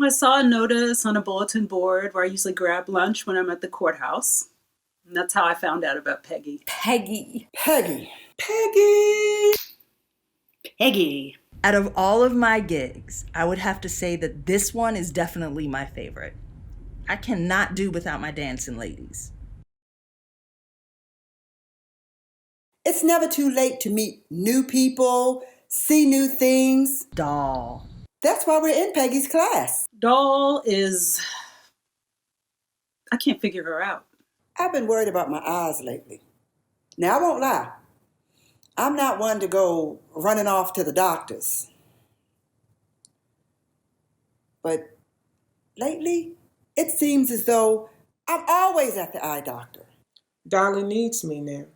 I saw a notice on a bulletin board where I usually grab lunch when I'm at the courthouse. And that's how I found out about Peggy. Peggy. Peggy. Peggy. Peggy. Out of all of my gigs, I would have to say that this one is definitely my favorite. I cannot do without my dancing ladies. It's never too late to meet new people, see new things. Doll. That's why we're in Peggy's class. Doll is... I can't figure her out. I've been worried about my eyes lately. Now, I won't lie. I'm not one to go running off to the doctors. But lately, it seems as though I'm always at the eye doctor. Dolly needs me now.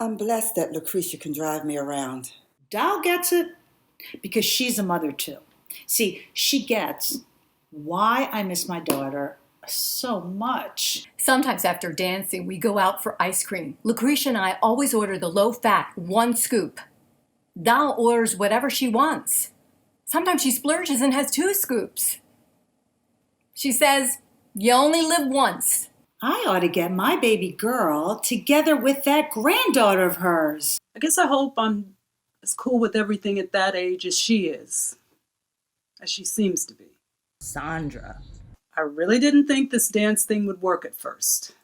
I'm blessed that Lucretia can drive me around. Doll gets it because she's a mother too. See, she gets why I miss my daughter so much. Sometimes after dancing, we go out for ice cream. Lucretia and I always order the low-fat 1 scoop. Doll orders whatever she wants. Sometimes she splurges and has 2 scoops. She says, you only live once. I ought to get my baby girl together with that granddaughter of hers. I guess I hope I'm as cool with everything at that age as she is. As she seems to be. Sandra. I really didn't think this dance thing would work at first.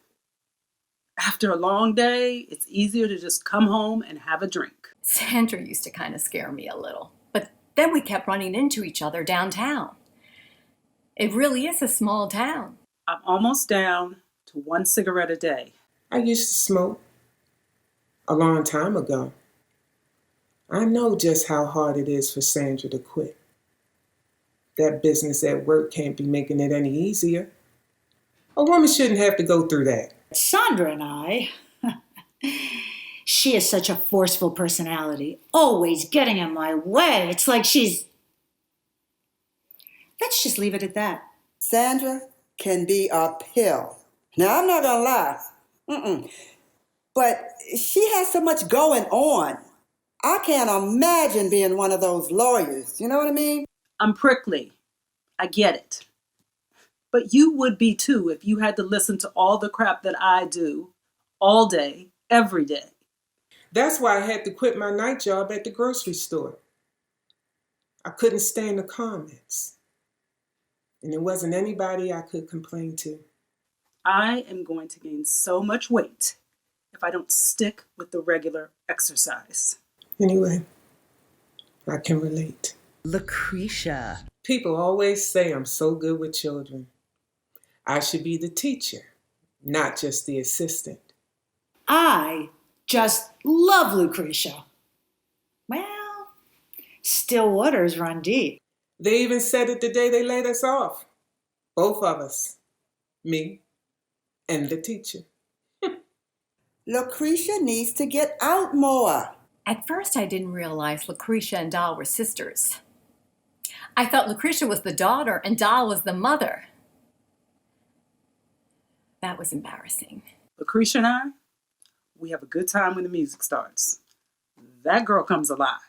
After a long day, it's easier to just come home and have a drink. Sandra used to kind of scare me a little, but then we kept running into each other downtown. It really is a small town. I'm almost down to 1 cigarette a day. I used to smoke a long time ago. I know just how hard it is for Sandra to quit. That business at work can't be making it any easier. A woman shouldn't have to go through that. Sandra and I, she is such a forceful personality, always getting in my way. It's like she's... Let's just leave it at that. Sandra can be a pill. Now, I'm not gonna lie. But she has so much going on. I can't imagine being one of those lawyers. You know what I mean? I'm prickly. I get it. But you would be too if you had to listen to all the crap that I do all day, every day. That's why I had to quit my night job at the grocery store. I couldn't stand the comments. And there wasn't anybody I could complain to. I am going to gain so much weight if I don't stick with the regular exercise. Anyway, I can relate. Lucretia. People always say I'm so good with children. I should be the teacher, not just the assistant. I just love Lucretia. Well, still waters run deep. They even said it the day they laid us off. Both of us. Me and the teacher. Lucretia needs to get out more. At first, I didn't realize Lucretia and Doll were sisters. I thought Lucretia was the daughter and Doll was the mother. That was embarrassing. Lucretia and I, we have a good time when the music starts. That girl comes alive.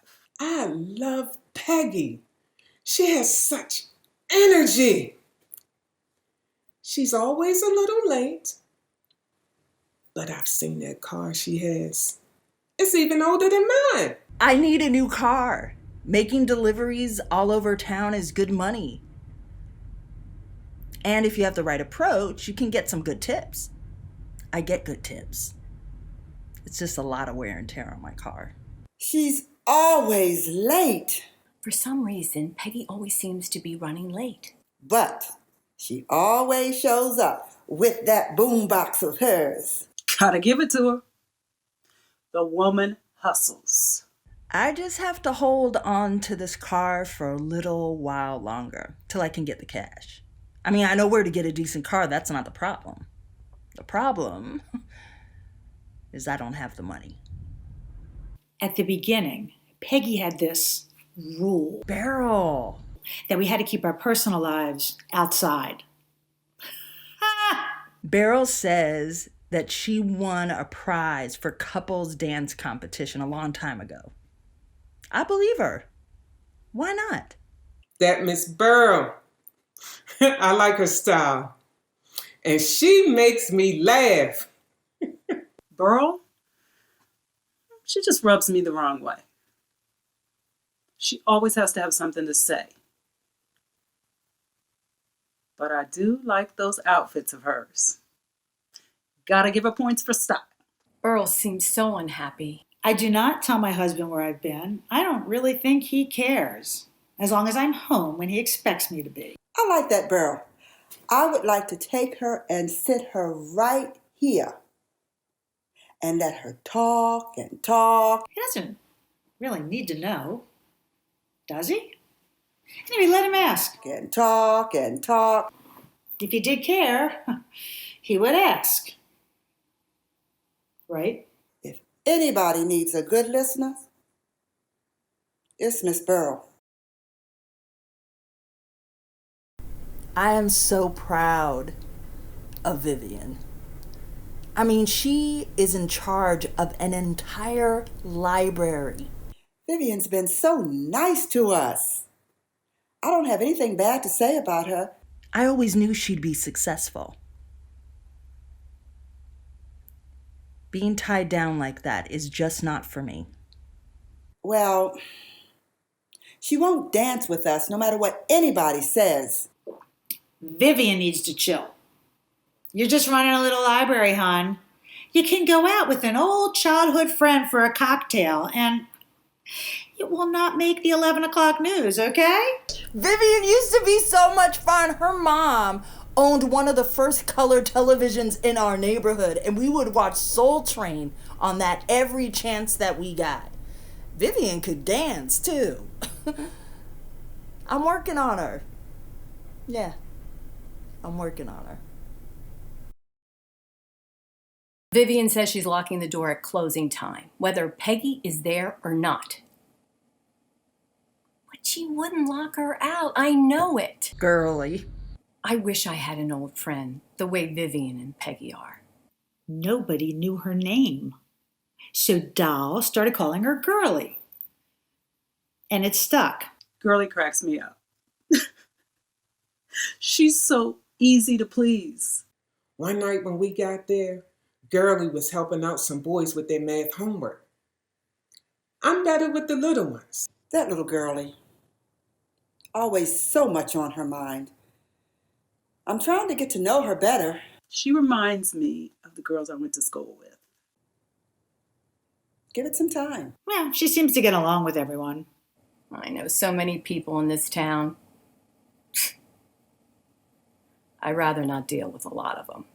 I love Peggy. She has such energy. She's always a little late. But I've seen that car she has. It's even older than mine. I need a new car. Making deliveries all over town is good money. And if you have the right approach, you can get some good tips. I get good tips. It's just a lot of wear and tear on my car. She's always late. For some reason, Peggy always seems to be running late. But she always shows up with that boombox of hers. Gotta give it to her. The woman hustles. I just have to hold on to this car for a little while longer till I can get the cash. I mean, I know where to get a decent car. That's not the problem. The problem is I don't have the money. At the beginning, Peggy had this rule Beryl. that we had to keep our personal lives outside. Beryl says that she won a prize for couples dance competition a long time ago. I believe her. Why not? That Miss Burrow. I like her style. And she makes me laugh. Burl, she just rubs me the wrong way. She always has to have something to say. But I do like those outfits of hers. Gotta give her points for style. Earl seems so unhappy. I do not tell my husband where I've been. I don't really think he cares, as long as I'm home when he expects me to be. I like that girl. I would like to take her and sit her right here and let her talk and talk. He doesn't really need to know, does he? Anyway, let him ask. And talk and talk. If he did care, he would ask. Right? If anybody needs a good listener, it's Miss Burl. I am so proud of Vivian. I mean, she is in charge of an entire library. Vivian's been so nice to us. I don't have anything bad to say about her. I always knew she'd be successful. Being tied down like that is just not for me. Well, she won't dance with us no matter what anybody says. Vivian needs to chill. You're just running a little library, hon. You can go out with an old childhood friend for a cocktail, and it will not make the 11 o'clock news, okay? Vivian used to be so much fun. Her mom owned one of the first color televisions in our neighborhood, and we would watch Soul Train on that every chance that we got. Vivian could dance, too. I'm working on her. Yeah, I'm working on her. Vivian says she's locking the door at closing time, whether Peggy is there or not. But she wouldn't lock her out. I know it. Girly. I wish I had an old friend the way Vivian and Peggy are. Nobody knew her name. So Doll started calling her Girly. And it stuck. Girly cracks me up. She's so easy to please. One night when we got there, Girlie was helping out some boys with their math homework. I'm better with the little ones. That little girlie. Always so much on her mind. I'm trying to get to know her better. She reminds me of the girls I went to school with. Give it some time. Well, she seems to get along with everyone. I know so many people in this town. I'd rather not deal with a lot of them.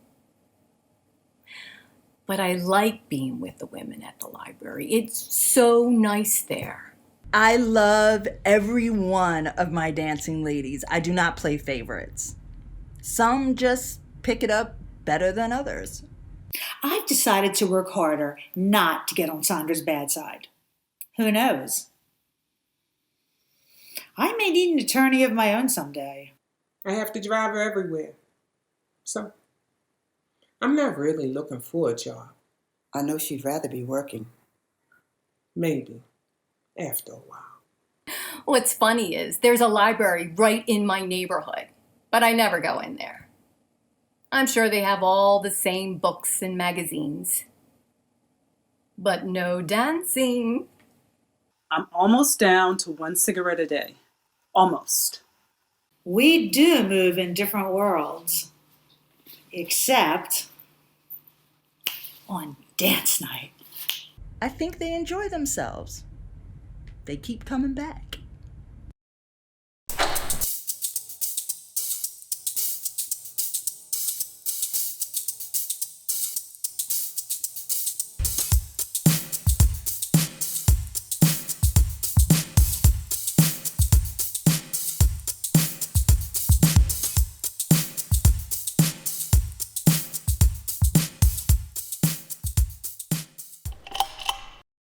But I like being with the women at the library. It's so nice there. I love every one of my dancing ladies. I do not play favorites. Some just pick it up better than others. I've decided to work harder, not to get on Sandra's bad side. Who knows? I may need an attorney of my own someday. I have to drive her everywhere. So, I'm not really looking for a job. I know she'd rather be working. Maybe, after a while. What's funny is there's a library right in my neighborhood, but I never go in there. I'm sure they have all the same books and magazines, but no dancing. I'm almost down to 1 cigarette a day. Almost. We do move in different worlds, except on dance night. I think they enjoy themselves. They keep coming back.